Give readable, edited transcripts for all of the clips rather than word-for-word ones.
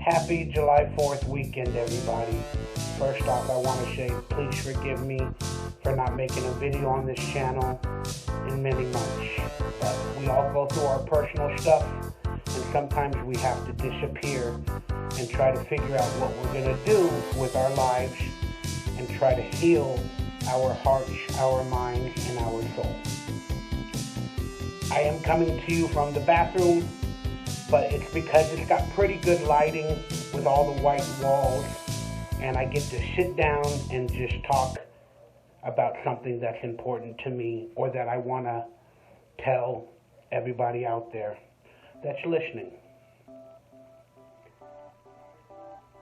Happy July 4th weekend, everybody. First off, I want to say please forgive me for not making a video on this channel in many months. But we all go through our personal stuff, and sometimes we have to disappear and try to figure out what we're going to do with our lives and try to heal our hearts, our minds, and our soul. I am coming to you from the bathroom, but it's because it's got pretty good lighting with all the white walls, and I get to sit down and just talk about something that's important to me or that I want to tell everybody out there that's listening.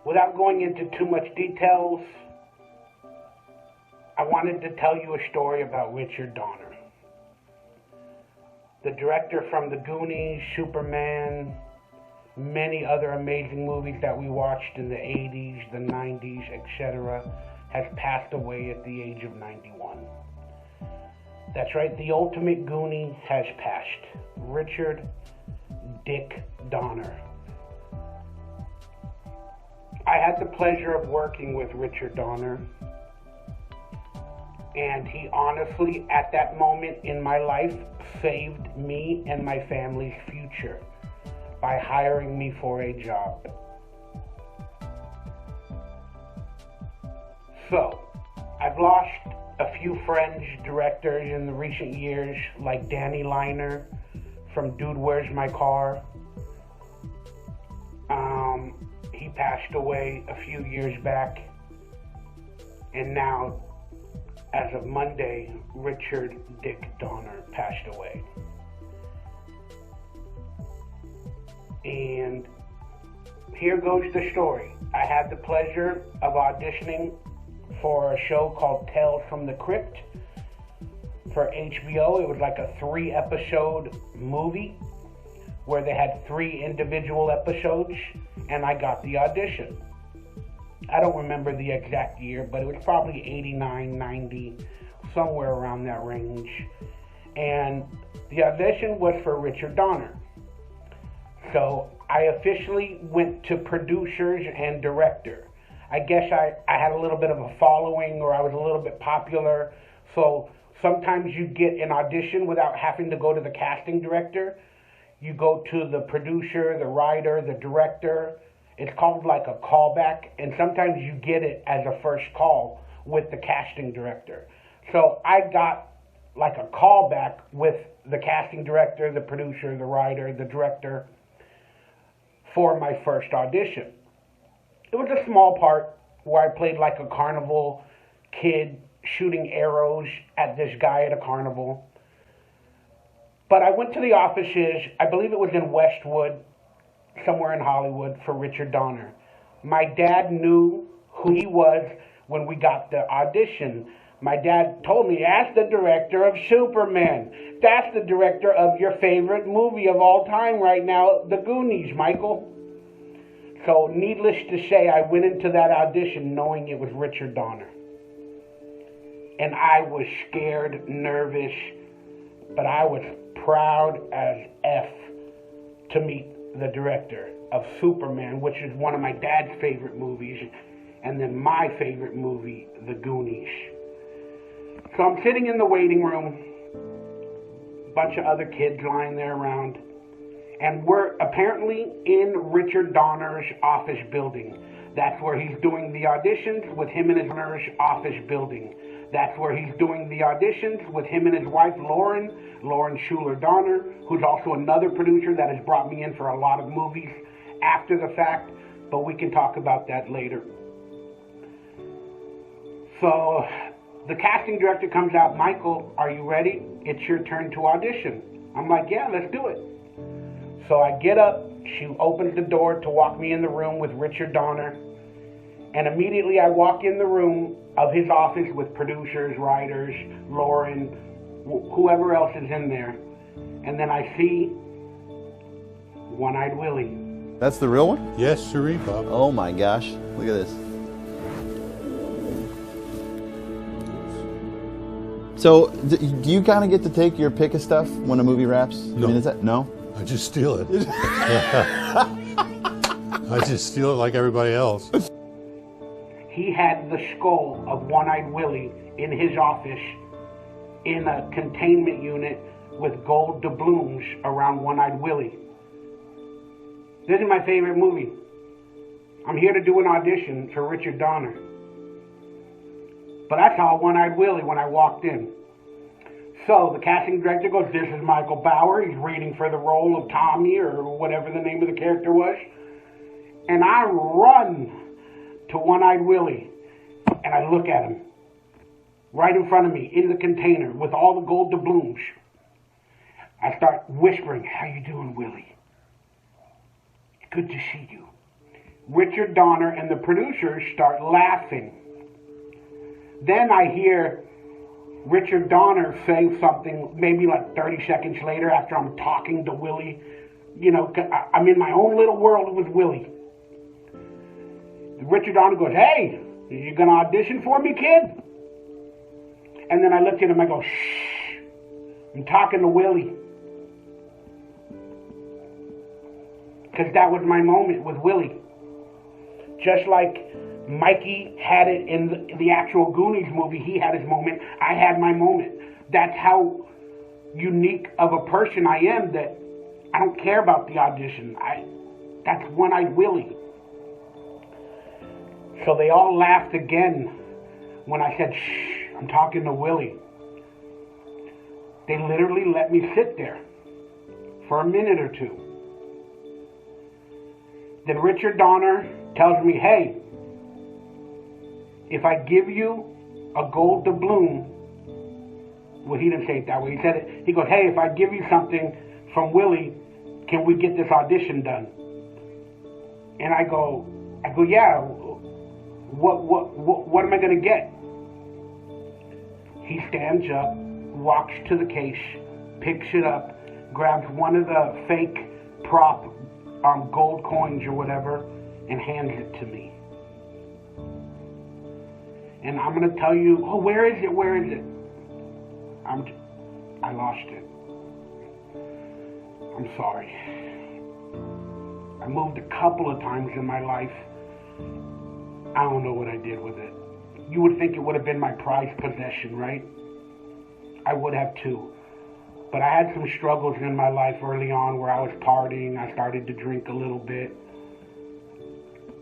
Without going into too much details, I wanted to tell you a story about Richard Donner. The director from the Goonies, Superman, many other amazing movies that we watched in the 80s, the 90s, etc., has passed away at the age of 91. That's right, the ultimate Goonie has passed. Richard Dick Donner. I had the pleasure of working with Richard Donner, and he honestly, at that moment in my life, saved me and my family's future by hiring me for a job. So, I've lost a few friends, directors in the recent years, like Danny Liner from Dude, Where's My Car? He passed away a few years back, and now, as of Monday, Richard Dick Donner passed away. And here goes the story. I had the pleasure of auditioning for a show called Tales from the Crypt for HBO. It was like a 3-episode movie where they had 3 individual episodes, and I got the audition. I don't remember the exact year, but it was probably 89, 90, somewhere around that range. And the audition was for Richard Donner. So I officially went to producers and director. I guess I had a little bit of a following, or I was a little bit popular. So sometimes you get an audition without having to go to the casting director. You go to the producer, the writer, the director. It's called like a callback, and sometimes you get it as a first call with the casting director. So I got like a callback with the casting director, the producer, the writer, the director for my first audition. It was a small part where I played like a carnival kid shooting arrows at this guy at a carnival. But I went to the offices, I believe it was in Westwood, somewhere in Hollywood, for Richard Donner. My dad knew who he was when we got the audition. My dad told me, ask the director of Superman. That's the director of your favorite movie of all time right now, The Goonies, Michael. So needless to say, I went into that audition knowing it was Richard Donner. And I was scared, nervous, but I was proud as F to meet the director of Superman, which is one of my dad's favorite movies, and then my favorite movie, The Goonies. So I'm sitting in the waiting room, bunch of other kids lying there around, and we're apparently in Richard Donner's office building. That's where he's doing the auditions, with him in his office building. That's where he's doing the auditions with him and his wife, Lauren Schuler Donner, who's also another producer that has brought me in for a lot of movies after the fact, but we can talk about that later. So the casting director comes out, Michael, are you ready? It's your turn to audition. I'm like, yeah, let's do it. So I get up, she opens the door to walk me in the room with Richard Donner, and immediately I walk in the room of his office with producers, writers, Lauren, whoever else is in there, and then I see One-Eyed Willie. That's the real one? Yes, sirree, Bob. Oh my gosh, look at this. So, do you kind of get to take your pick of stuff when a movie wraps? No. I mean, is that no? I just steal it. I just steal it like everybody else. He had the skull of One-Eyed Willie in his office in a containment unit with gold doubloons around One-Eyed Willie. This is my favorite movie. I'm here to do an audition for Richard Donner. But I saw One-Eyed Willie when I walked in. So the casting director goes, this is Michael Bauer. He's reading for the role of Tommy or whatever the name of the character was. And I run to One-Eyed Willie and I look at him right in front of me in the container with all the gold doubloons. I start whispering, how you doing, Willie? Good to see you. Richard Donner and the producers start laughing. Then I hear Richard Donner say something maybe like 30 seconds later after I'm talking to Willie. You know, I'm in my own little world with Willie. Richard Donner goes, hey, you gonna audition for me, kid? And then I looked at him, I go, shh, I'm talking to Willie. Because that was my moment with Willie. Just like Mikey had it in the actual Goonies movie, he had his moment, I had my moment. That's how unique of a person I am, that I don't care about the audition. That's One-Eyed Willie. So they all laughed again when I said, shh, I'm talking to Willie. They literally let me sit there for a minute or two. Then Richard Donner tells me, hey, if I give you a gold doubloon, well, he didn't say it that way. He said it. He goes, hey, if I give you something from Willie, can we get this audition done? And I go, yeah. What am I gonna get? He stands up, walks to the case, picks it up, grabs one of the fake prop gold coins or whatever, and hands it to me. And I'm gonna tell you, oh, where is it? Where is it? I lost it. I'm sorry. I moved a couple of times in my life. I don't know what I did with it. You would think it would have been my prized possession, right? I would have too. But I had some struggles in my life early on where I was partying. I started to drink a little bit.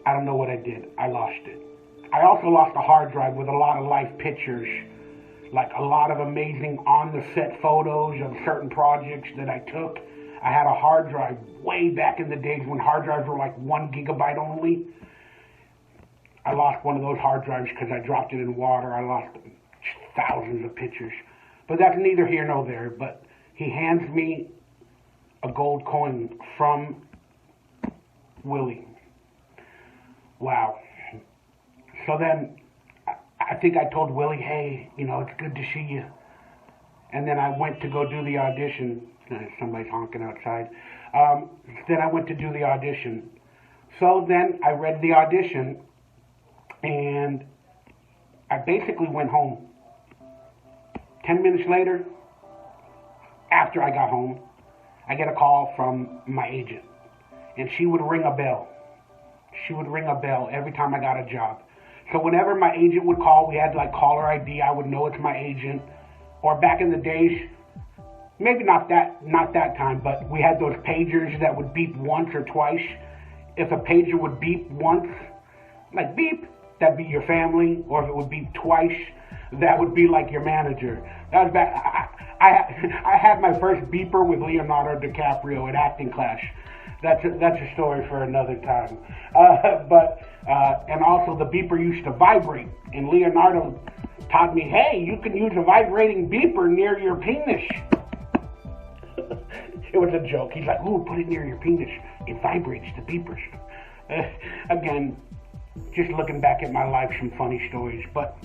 I don't know what I did. I lost it. I also lost a hard drive with a lot of life pictures, like a lot of amazing on-the-set photos of certain projects that I took. I had a hard drive way back in the days when hard drives were like 1 gigabyte only. I lost one of those hard drives because I dropped it in water. I lost thousands of pictures. But that's neither here nor there. But he hands me a gold coin from Willie. Wow. So then I think I told Willie, hey, you know, it's good to see you. And then I went to go do the audition. Somebody's honking outside. Then I went to do the audition. So then I read the audition, and I basically went home. 10 minutes later, after I got home, I get a call from my agent, and she would ring a bell. She would ring a bell every time I got a job. So whenever my agent would call, we had like caller ID. I would know it's my agent. Or back in the days, maybe not that time, but we had those pagers that would beep once or twice. If a pager would beep once, like beep, that'd be your family. Or if it would beep twice, that would be like your manager. That was back. I had my first beeper with Leonardo DiCaprio in acting class. That's a story for another time. And also the beeper used to vibrate, and Leonardo taught me, hey, you can use a vibrating beeper near your penis. It was a joke. He's like, ooh, put it near your penis. It vibrates the beepers. Again, just looking back at my life, some funny stories. But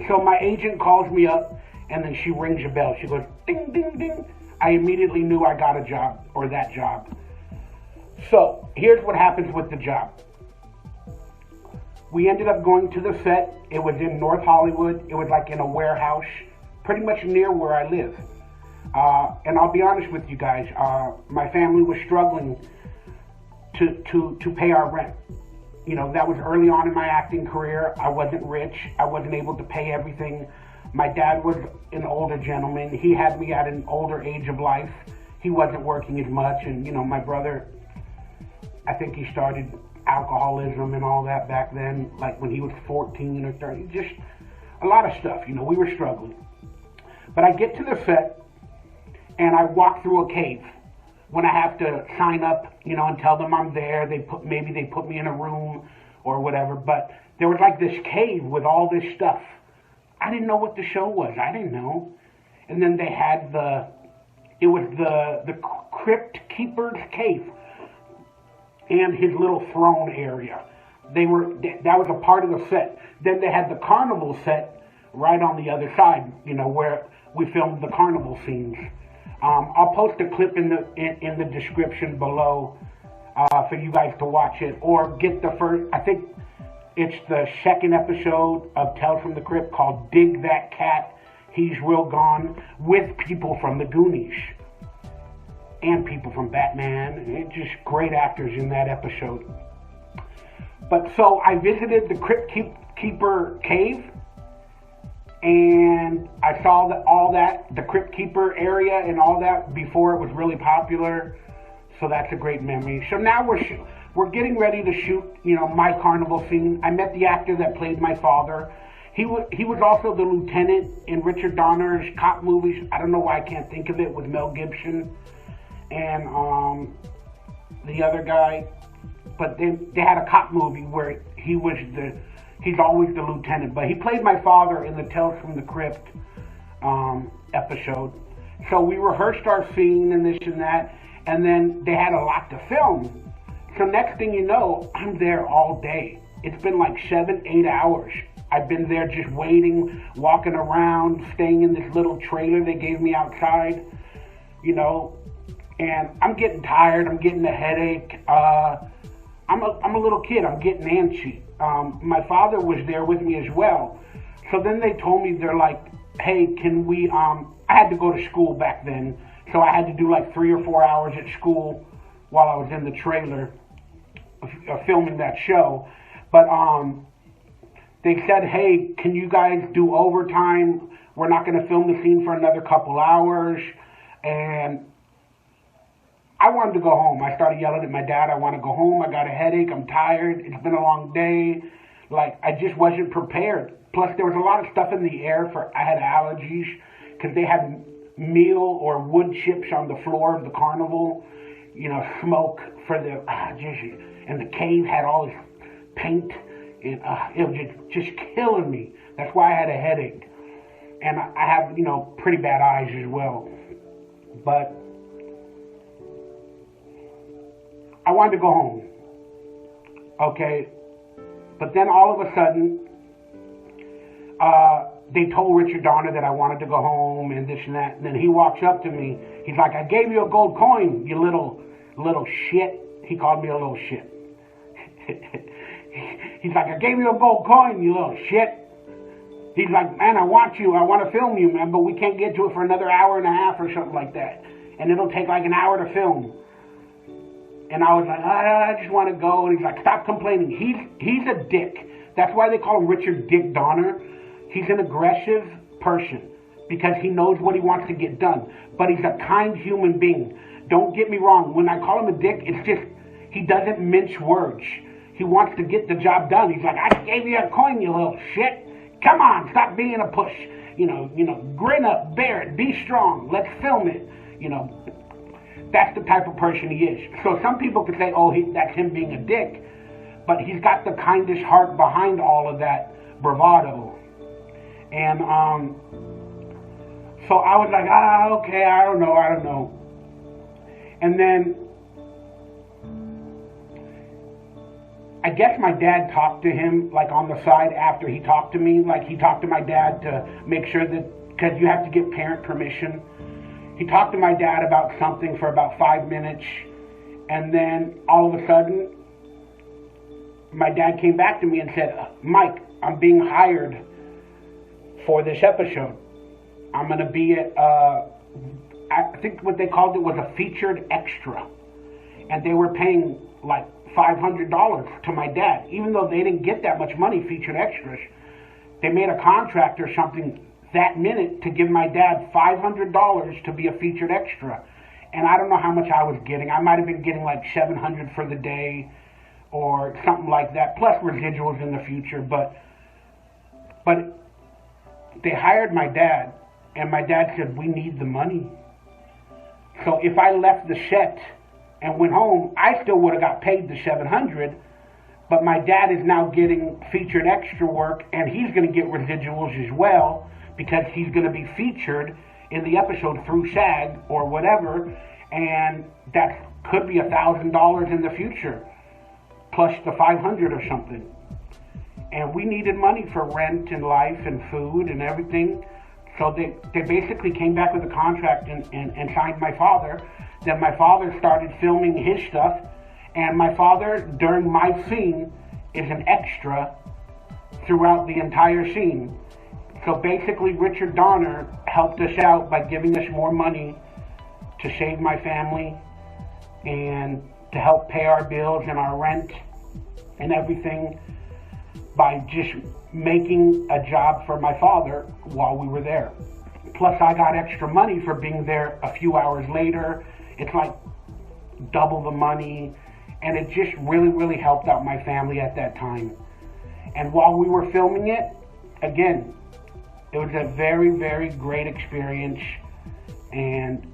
so my agent calls me up, and then she rings a bell. She goes, ding, ding, ding. I immediately knew I got a job, or that job. So here's what happens with the job. We ended up going to the set. It was in North Hollywood. It was like in a warehouse, pretty much near where I live. And I'll be honest with you guys, my family was struggling to pay our rent. You know, that was early on in my acting career. I wasn't rich. I wasn't able to pay everything. My dad was an older gentleman. He had me at an older age of life. He wasn't working as much. And, you know, my brother, I think he started alcoholism and all that back then, like when he was 14 or 30. Just a lot of stuff, you know, we were struggling. But I get to the set, and I walk through a cave. When I have to sign up, you know, and tell them I'm there, maybe they put me in a room or whatever, but there was like this cave with all this stuff. I didn't know what the show was. I didn't know. And then they had it was the Crypt Keeper's cave and his little throne area. That was a part of the set. Then they had the carnival set right on the other side, you know, where we filmed the carnival scenes. I'll post a clip in the description below for you guys to watch it, or get the first. I think it's the second episode of Tales from the Crypt called "Dig That Cat, He's Real Gone," with people from the Goonies and people from Batman. It's just great actors in that episode. But so I visited the Crypt Keeper cave. And I saw the Crypt Keeper area and all that before it was really popular. So that's a great memory. So now we're getting ready to shoot, you know, my carnival scene. I met the actor that played my father. He was also the lieutenant in Richard Donner's cop movies. I don't know why I can't think of it, with Mel Gibson and the other guy. But they had a cop movie where he's always the lieutenant, but he played my father in the Tales from the Crypt episode. So we rehearsed our scene and this and that, and then they had a lot to film. So next thing you know, I'm there all day. It's been like 7-8 hours. I've been there just waiting, walking around, staying in this little trailer they gave me outside, you know, and I'm getting tired. I'm getting a headache. I'm a little kid. I'm getting antsy. My father was there with me as well. So then they told me, they're like, hey, can we, I had to go to school back then. So I had to do like 3 or 4 hours at school while I was in the trailer filming that show. But they said, hey, can you guys do overtime? We're not going to film the scene for another couple hours. And I wanted to go home. I started yelling at my dad, I want to go home. I got a headache. I'm tired. It's been a long day. Like, I just wasn't prepared. Plus, there was a lot of stuff in the air. I had allergies because they had meal or wood chips on the floor of the carnival. You know, smoke for the, and the cave had all this paint. And it was just killing me. That's why I had a headache. And I have, you know, pretty bad eyes as well. But I wanted to go home, okay? But then all of a sudden, they told Richard Donner that I wanted to go home and this and that. And then he walks up to me. He's like, I gave you a gold coin, you little shit. He called me a little shit. He's like, I gave you a gold coin, you little shit. He's like, man, I want to film you, man, but we can't get to it for another hour and a half or something like that. And it'll take like an hour to film. And I was like, I just want to go. And he's like, stop complaining. He's a dick. That's why they call him Richard Dick Donner. He's an aggressive person because he knows what he wants to get done. But he's a kind human being. Don't get me wrong. When I call him a dick, it's just he doesn't mince words. He wants to get the job done. He's like, I gave you a coin, you little shit. Come on, stop being a puss. You know, grin up, bear it, be strong. Let's film it. You know. That's the type of person he is. So some people could say, oh, that's him being a dick. But he's got the kindest heart behind all of that bravado. And so I was like, okay, I don't know. And then I guess my dad talked to him, like on the side after he talked to me. Like he talked to my dad to make sure that, because you have to get parent permission. He talked to my dad about something for about 5 minutes, and then all of a sudden, my dad came back to me and said, Mike, I'm being hired for this episode. I'm going to be at, I think what they called it was a featured extra. And they were paying like $500 to my dad. Even though they didn't get that much money, featured extras, they made a contract or something that minute to give my dad $500 to be a featured extra. And I don't know how much I was getting. I might have been getting like $700 for the day or something like that, plus residuals in the future. But they hired my dad, and my dad said, we need the money. So if I left the set and went home, I still would have got paid the $700, but my dad is now getting featured extra work, and he's going to get residuals as well, because he's going to be featured in the episode through SAG or whatever, and that could be $1,000 in the future, plus the $500 or something. And we needed money for rent and life and food and everything. So they basically came back with a contract and signed my father. Then my father started filming his stuff. And my father, during my scene, is an extra throughout the entire scene. So basically, Richard Donner helped us out by giving us more money to save my family and to help pay our bills and our rent and everything, by just making a job for my father while we were there. Plus, I got extra money for being there a few hours later. It's like double the money, and it just really, really helped out my family at that time. And while we were filming it, again, it was a very, very great experience, and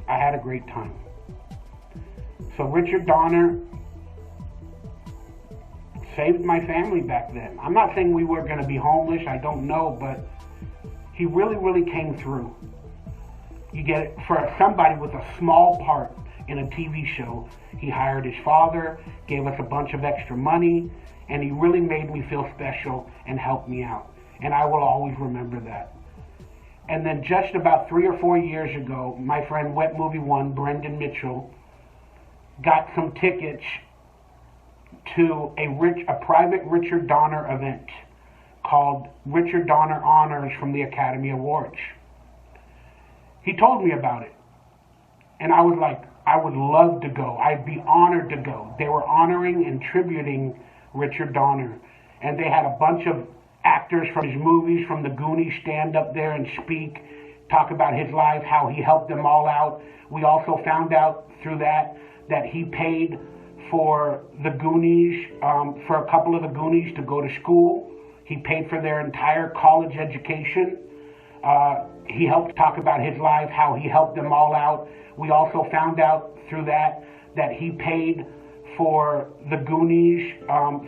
I had a great time. So Richard Donner saved my family back then. I'm not saying we were going to be homeless, I don't know, but he really, really came through. You get it, for somebody with a small part in a TV show, he hired his father, gave us a bunch of extra money, and he really made me feel special and helped me out. And I will always remember that. And then just about 3 or 4 years ago, my friend Wet Movie One, Brendan Mitchell, got some tickets to a private Richard Donner event called Richard Donner Honors from the Academy Awards. He told me about it, and I was like, I would love to go. I'd be honored to go. They were honoring and tributing Richard Donner, and they had a bunch of actors from his movies, from the GOONIE, stand up there and speak, talk about his life, how he helped them all out. We also found out through that he paid for the Goonies, for a couple of the Goonies to go to school. He paid for their entire college education. He helped talk about his life, how he helped them all out. We also found out through that he paid for the Goonies,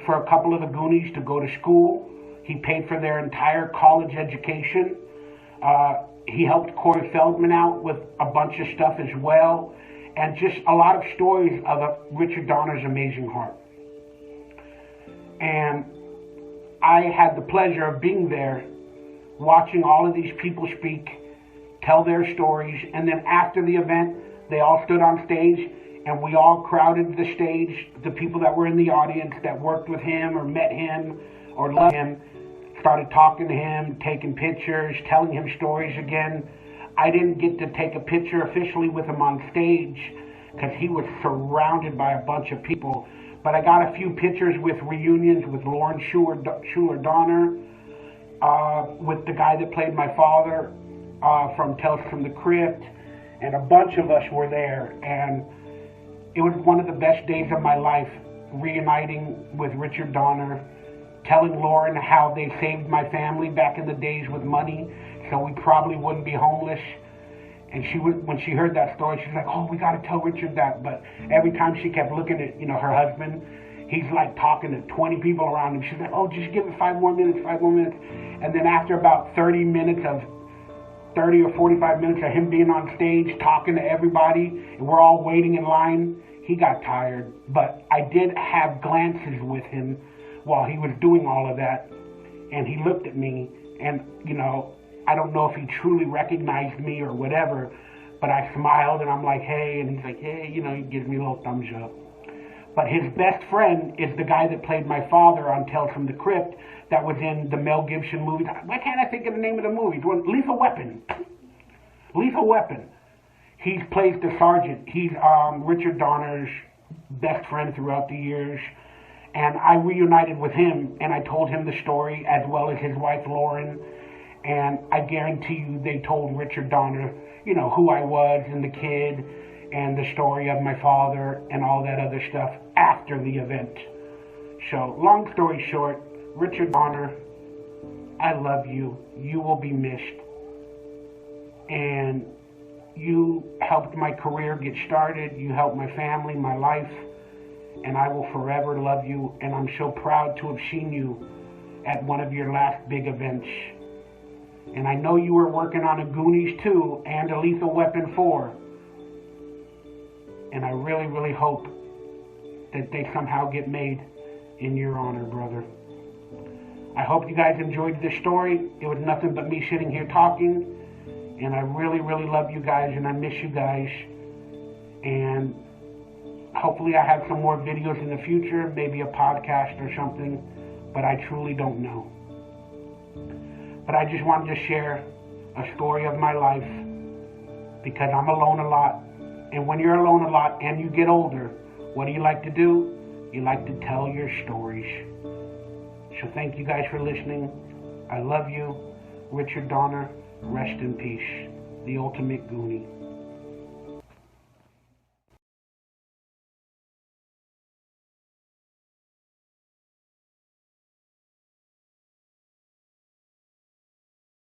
for a couple of the Goonies to go to school. He paid for their entire college education. He helped Corey Feldman out with a bunch of stuff as well. And just a lot of stories of Richard Donner's amazing heart. And I had the pleasure of being there, watching all of these people speak, tell their stories, and then after the event, they all stood on stage, and we all crowded the stage. The people that were in the audience that worked with him or met him or loved him started talking to him, taking pictures, telling him stories again. I didn't get to take a picture officially with him on stage because he was surrounded by a bunch of people. But I got a few pictures with reunions with Lauren Schuler Donner, with the guy that played my father from Tales from the Crypt, and a bunch of us were there. And it was one of the best days of my life, reuniting with Richard Donner, telling Lauren how they saved my family back in the days with money, so we probably wouldn't be homeless. And when she heard that story, she's like, oh, we got to tell Richard that. But every time she kept looking at, her husband, he's like talking to 20 people around him. She's like, oh, just give it 5 more minutes. And then after about 30 or 45 minutes of him being on stage, talking to everybody, and we're all waiting in line, he got tired. But I did have glances with him while he was doing all of that. And he looked at me, and, I don't know if he truly recognized me or whatever, but I smiled and I'm like, hey, and he's like, hey, he gives me a little thumbs up. But his best friend is the guy that played my father on Tales from the Crypt that was in the Mel Gibson movie. Why can't I think of the name of the movie? Lethal Weapon. Lethal Weapon. He plays the sergeant. He's Richard Donner's best friend throughout the years. And I reunited with him, and I told him the story, as well as his wife, Lauren. And I guarantee you they told Richard Donner, you know, who I was and the kid and the story of my father and all that other stuff after the event. So, long story short, Richard Donner, I love you. You will be missed. And you helped my career get started. You helped my family, my life. And I will forever love you. And I'm so proud to have seen you at one of your last big events. And I know you were working on a Goonies 2 and a Lethal Weapon 4. And I really, really hope that they somehow get made in your honor, brother. I hope you guys enjoyed this story. It was nothing but me sitting here talking. And I really, really love you guys, and I miss you guys. And hopefully I have some more videos in the future, maybe a podcast or something, but I truly don't know. But I just wanted to share a story of my life, because I'm alone a lot. And when you're alone a lot and you get older, what do you like to do? You like to tell your stories. So thank you guys for listening. I love you. Richard Donner, rest in peace. The ultimate Goonie.